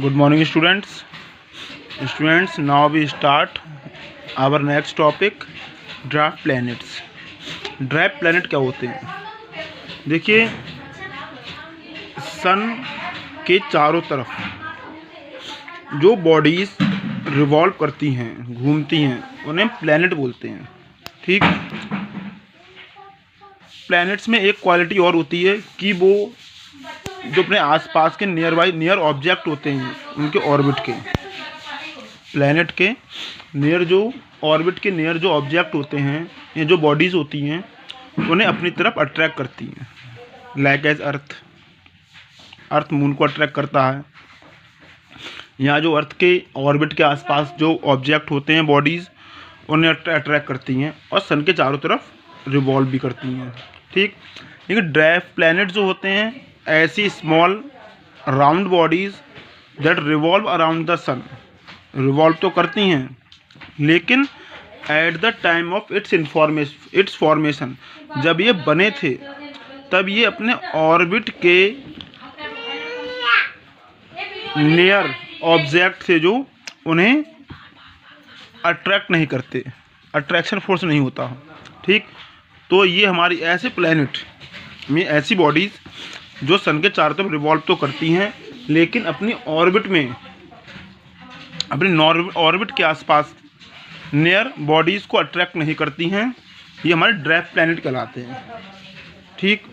Good morning, students. Now we start our next topic, draft planets. Draft planet क्या होते हैं? देखिए, सन के चारों तरफ जो बॉडीज रिवॉल्व करती हैं, घूमती हैं, उन्हें प्लैनेट बोलते हैं। ठीक, प्लैनेट्स में एक क्वालिटी और होती है कि वो जो अपने आसपास के नियर ऑब्जेक्ट होते हैं, उनके ऑर्बिट के, प्लैनेट के नियर जो ऑर्बिट के नियर जो ऑब्जेक्ट होते हैं, ये जो बॉडीज़ होती हैं, उन्हें अपनी तरफ अट्रैक्ट करती हैं। लाइक एज अर्थ मून को अट्रैक्ट करता है। यहाँ जो अर्थ के ऑर्बिट के आसपास जो ऑब्जेक्ट होते हैं, बॉडीज़, उन्हें अट्रैक्ट करती हैं और सन के चारों तरफ रिवॉल्व भी करती हैं। ठीक, लेकिन ड्राफ्ट प्लैनेट जो होते हैं, ऐसी small round bodies that revolve around the sun, revolve तो करती हैं, लेकिन at the time of its formation, जब ये बने थे तब ये अपने ऑर्बिट के नियर ऑब्जेक्ट से जो उन्हें अट्रैक्ट नहीं करते, अट्रैक्शन फोर्स नहीं होता। ठीक, तो ये हमारी ऐसे प्लैनेट में ऐसी बॉडीज़ जो सन के चारों तरफ रिवॉल्व तो करती हैं, लेकिन अपनी ऑर्बिट में, अपनी ऑर्बिट के आसपास नियर बॉडीज़ को अट्रैक्ट नहीं करती हैं, ये हमारे ड्राफ्ट प्लैनेट कहलाते हैं। ठीक,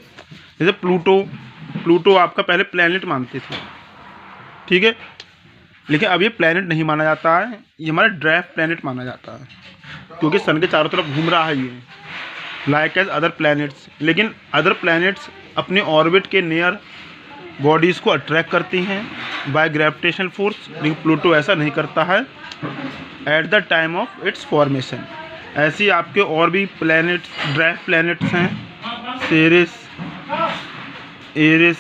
जैसे प्लूटो आपका पहले प्लैनेट मानते थे, ठीक है, लेकिन अब ये प्लैनेट नहीं माना जाता है, ये हमारा ड्राफ्ट प्लैनेट माना जाता है, क्योंकि सन के चारों तरफ घूम रहा है ये, लाइक एज अदर प्लैनेट्स। लेकिन अदर प्लैनेट्स अपने ऑर्बिट के नियर बॉडीज़ को अट्रैक्ट करती हैं बाय ग्रेविटेशनल फोर्स, लेकिन प्लूटो ऐसा नहीं करता है eight the time of its formation. ऐसी आपके और भी प्लैनेट्स, ड्राफ्ट प्लैनेट्स हैं, सेरेस, एरिस,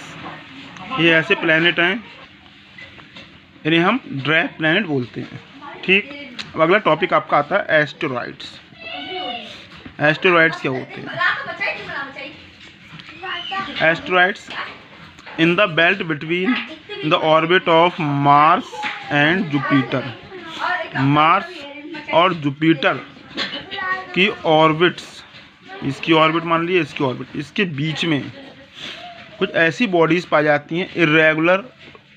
ये ऐसे प्लैनेट हैं, इन्हें हम ड्राफ्ट प्लैनेट बोलते हैं। ठीक, अब अगला टॉपिक आपका आता है एस्टेरॉइड्स। एस्टेरॉइड्स क्या होते हैं? Asteroids in the belt between the orbit of Mars and Jupiter. Mars और जुपिटर की ऑर्बिट्स, इसकी ऑर्बिट मान लीजिए, इसकी ऑर्बिट, इसके बीच में कुछ ऐसी बॉडीज़ पाई जाती हैं, irregular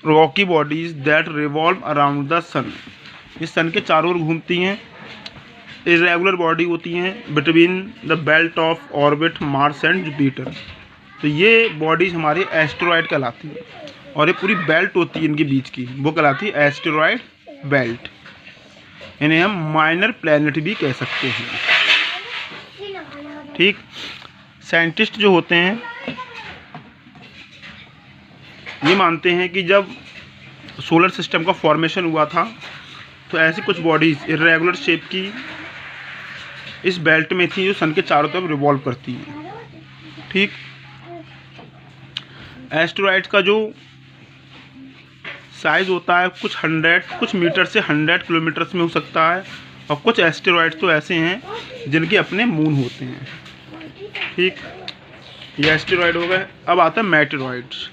rocky bodies that revolve around the sun. इस सन के चारों ओर घूमती हैं, इर्रेगुलर बॉडी होती हैं between the belt of orbit Mars and Jupiter. तो ये बॉडीज हमारी एस्टेरॉयड कहलाती है, और ये पूरी बेल्ट होती है इनके बीच की, वो कहलाती है एस्टेरॉयड बेल्ट। इन्हें हम माइनर प्लैनेट भी कह सकते हैं। ठीक, साइंटिस्ट जो होते हैं ये मानते हैं कि जब सोलर सिस्टम का फॉर्मेशन हुआ था, तो ऐसी कुछ बॉडीज इर्रेगुलर शेप की इस बेल्ट में थी, जो सन के चारों तरफ रिवॉल्व करती हैं। ठीक, एस्टेरॉइड्स का जो साइज़ होता है कुछ मीटर से 100 किलोमीटर्स में हो सकता है, और कुछ एस्टेरॉइड्स तो ऐसे हैं जिनके अपने मून होते हैं। ठीक, ये एस्टेरॉइड हो गए। अब आता है मेटेरॉइड्स।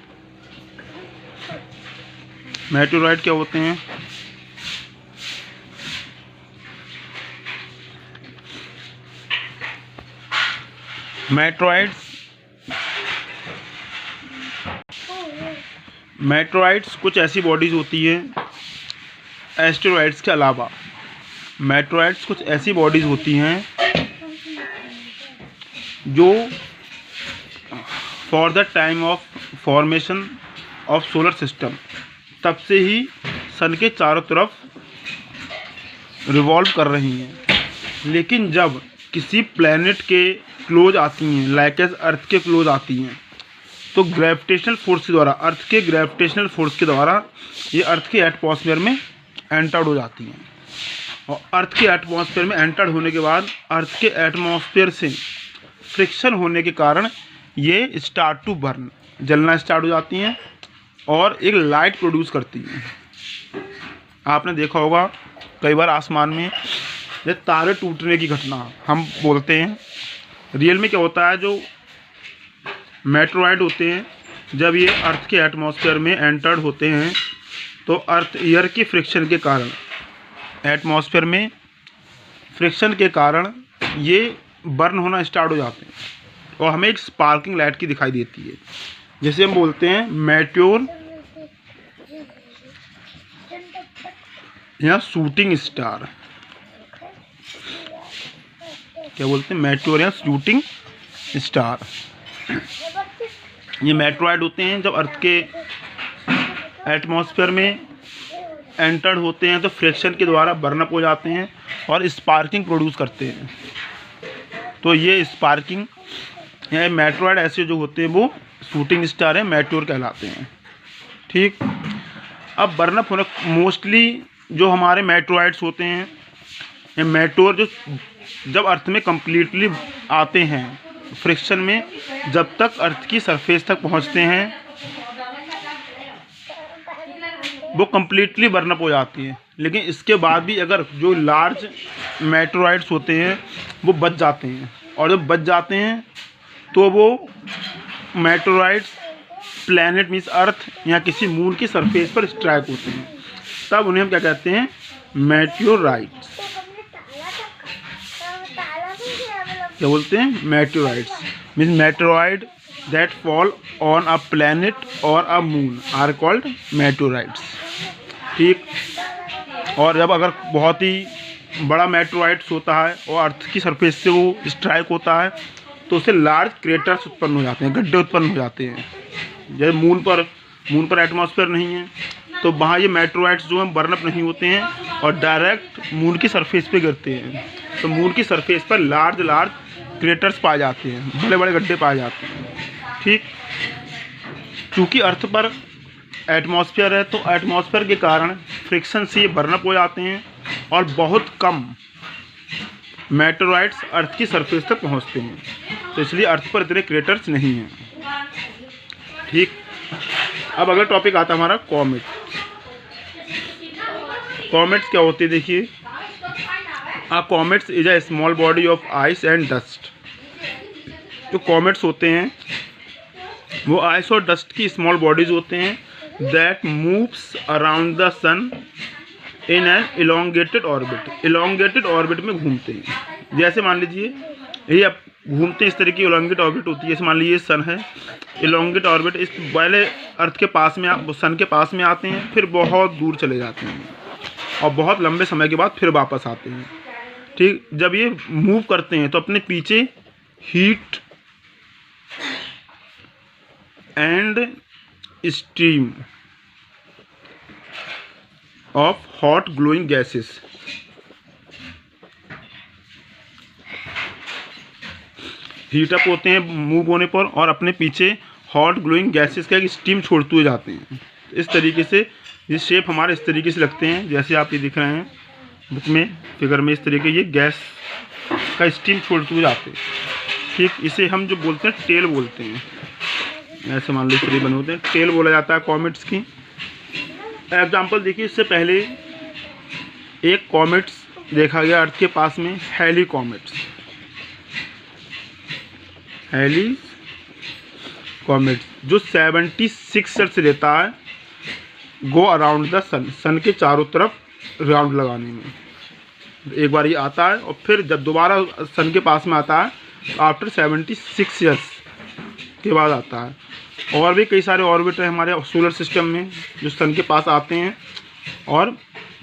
मेटेरॉइड क्या होते हैं? मेटेरॉइड्स कुछ ऐसी बॉडीज़ होती हैं, एस्टेरॉइड्स के अलावा मेटेरॉइड्स कुछ ऐसी बॉडीज़ होती हैं जो for the time of formation of solar system, तब से ही सन के चारों तरफ रिवॉल्व कर रही हैं, लेकिन जब किसी प्लैनेट के क्लोज आती हैं, लाइक एज अर्थ के क्लोज आती हैं, तो ग्रेविटेशनल फोर्स के द्वारा, अर्थ के ग्रेविटेशनल फोर्स के द्वारा ये अर्थ के एटमॉस्फेयर में एंटर्ड हो जाती हैं, और अर्थ के एटमॉस्फेयर में एंटर्ड होने के बाद अर्थ के एटमॉस्फेयर से फ्रिक्शन होने के कारण ये स्टार्ट टू बर्न, जलना स्टार्ट हो जाती हैं और एक लाइट प्रोड्यूस करती हैं। आपने देखा होगा कई बार आसमान में ये तारे टूटने की घटना हम बोलते हैं, रियल में क्या होता है, जो मेटेरॉइड होते हैं जब ये अर्थ के एटमॉस्फेयर में एंटर्ड होते हैं तो अर्थ ईयर की फ्रिक्शन के कारण, एटमॉस्फेयर में फ्रिक्शन के कारण ये बर्न होना स्टार्ट हो जाते हैं और हमें एक स्पार्किंग लाइट की दिखाई देती है, जिसे हम बोलते हैं मेट्योर या शूटिंग स्टार। क्या बोलते हैं? मेट्योर या शूटिंग स्टार। ये मेट्रॉइड होते हैं, जब अर्थ के एटमॉस्फेयर में एंटर्ड होते हैं तो फ्रिक्शन के द्वारा बर्न अप हो जाते हैं और स्पार्किंग प्रोड्यूस करते हैं। तो ये स्पार्किंग या मेट्रॉइड ऐसे जो होते हैं वो शूटिंग स्टार है, मेट्योर कहलाते हैं। ठीक, अब बर्न अप होना मोस्टली जो हमारे मेट्रॉइड्स होते हैं, ये मेट्योर जो जब अर्थ में कम्प्लीटली आते हैं फ्रिक्शन में, जब तक अर्थ की सरफेस तक पहुंचते हैं वो कम्प्लीटली बर्न अप हो जाती है। लेकिन इसके बाद भी अगर जो लार्ज मेट्रॉइड्स होते हैं वो बच जाते हैं, और जब बच जाते हैं तो वो मेट्रॉइड्स प्लैनेट मीन्स अर्थ या किसी मून की सरफेस पर स्ट्राइक होते हैं, तब उन्हें हम क्या कहते हैं? मेट्योराइट्स। क्या बोलते हैं? Meteorites means meteoroid that fall on a planet और a moon are called meteorites. ठीक, और जब अगर बहुत ही बड़ा मेट्रॉइड्स होता है और अर्थ की सरफेस से वो स्ट्राइक होता है तो उससे लार्ज क्रेटर्स उत्पन्न हो जाते हैं, गड्ढे उत्पन्न हो जाते हैं। जैसे मून पर एटमॉस्फेयर नहीं है तो वहाँ ये मेट्रॉइड्स जो हैं बर्न अप नहीं होते हैं और डायरेक्ट मून की सरफेस पे गिरते हैं। तो मून की सरफेस पर लार्ज क्रेटर्स पाए जाते हैं, बड़े बड़े गड्ढे पाए जाते हैं। ठीक, क्योंकि अर्थ पर एटमॉस्फेयर है तो एटमॉस्फेयर के कारण फ्रिक्शन से ये बर्न अप हो जाते हैं और बहुत कम मेट्रॉइड्स अर्थ की सरफेस तक पहुंचते हैं, तो इसलिए अर्थ पर इतने क्रेटर्स नहीं हैं। ठीक, अब अगला टॉपिक आता है हमारा कॉमेट। कॉमेट्स क्या होते हैं? देखिए, comets is a small body of ice and dust. जो कॉमेट्स होते हैं वो आइस और डस्ट की स्मॉल बॉडीज होते हैं that moves around the sun in an elongated orbit. Elongated orbit में घूमते हैं। जैसे मान लीजिए ये अब घूमते हैं, इस तरह की इलोंगेट ऑर्बिट होती है। जैसे मान लीजिए सन है, इलोंगेट ऑर्बिट, इस पहले अर्थ के पास में सन के पास में आते हैं, फिर बहुत दूर चले जाते हैं और बहुत लंबे समय के बाद फिर वापस आते हैं। ठीक, जब ये मूव करते हैं तो अपने पीछे heat and steam of hot glowing gases, heat up होते हैं मूव होने पर और अपने पीछे हॉट ग्लोइंग गैसेस का एक स्टीम छोड़ते हुए जाते हैं। इस तरीके से ये शेप हमारे इस तरीके से लगते हैं, जैसे आप ये दिख रहे हैं बुक में, फिगर में, इस तरीके ये गैस का स्टीम छोड़ते हुए जाते हैं। ठीक, इसे हम जो बोलते हैं टेल बोलते हैं। ऐसे मान लो इस तरीके बने होते हैं, टेल बोला जाता है कॉमेट्स की। एग्जाम्पल देखिए, इससे पहले एक कॉमेट्स देखा गया अर्थ के पास में, हैली कॉमेट्स। हैली कॉमेट्स जो 76 ईयर से लेता है गो अराउंड द सन, सन के चारों तरफ राउंड लगाने में। एक बार ये आता है और फिर जब दोबारा सन के पास में आता है आफ्टर 76 ईयर्स के बाद आता है। और भी कई सारे ऑर्बिट हैं हमारे सोलर सिस्टम में जो सन के पास आते हैं और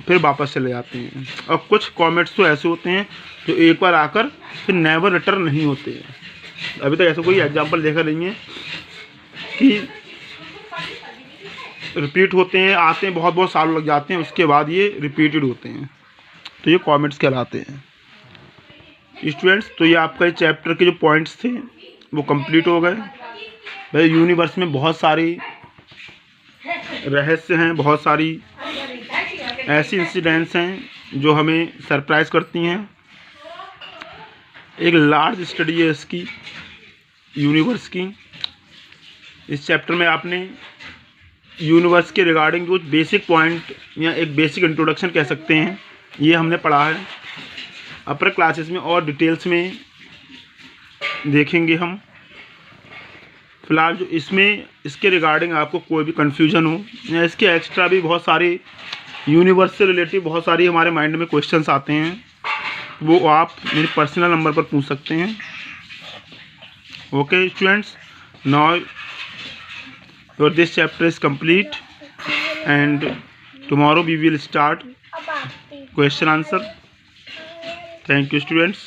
फिर वापस चले जाते हैं। और कुछ कॉमेट्स तो ऐसे होते हैं जो एक बार आकर फिर नेवर रिटर्न नहीं होते हैं। अभी तक ऐसा कोई एग्जाम्पल देखा नहीं है कि रिपीट होते हैं, आते हैं, बहुत साल लग जाते हैं, उसके बाद ये रिपीटेड होते हैं, तो ये कॉमेट्स कहलाते हैं। स्टूडेंट्स, तो ये आपका चैप्टर के जो पॉइंट्स थे वो कंप्लीट हो गए। भाई यूनिवर्स में बहुत सारी रहस्य हैं, बहुत सारी ऐसी इंसिडेंट्स हैं जो हमें सरप्राइज करती हैं। एक लार्ज स्टडी है इसकी, यूनिवर्स की। इस चैप्टर में आपने यूनिवर्स के रिगार्डिंग जो बेसिक पॉइंट या एक बेसिक इंट्रोडक्शन कह सकते हैं, ये हमने पढ़ा है। अपर क्लासेस में और डिटेल्स में देखेंगे हम। फ़िलहाल जो इसमें इसके रिगार्डिंग आपको कोई भी कन्फ्यूजन हो या इसके एक्स्ट्रा भी बहुत सारी यूनिवर्स से रिलेटिव बहुत सारी हमारे माइंड में क्वेश्चंस आते हैं, वो आप मेरे पर्सनल नंबर पर पूछ सकते हैं। Okay students, now your this chapter is complete and tomorrow we will start question answer. Thank you students.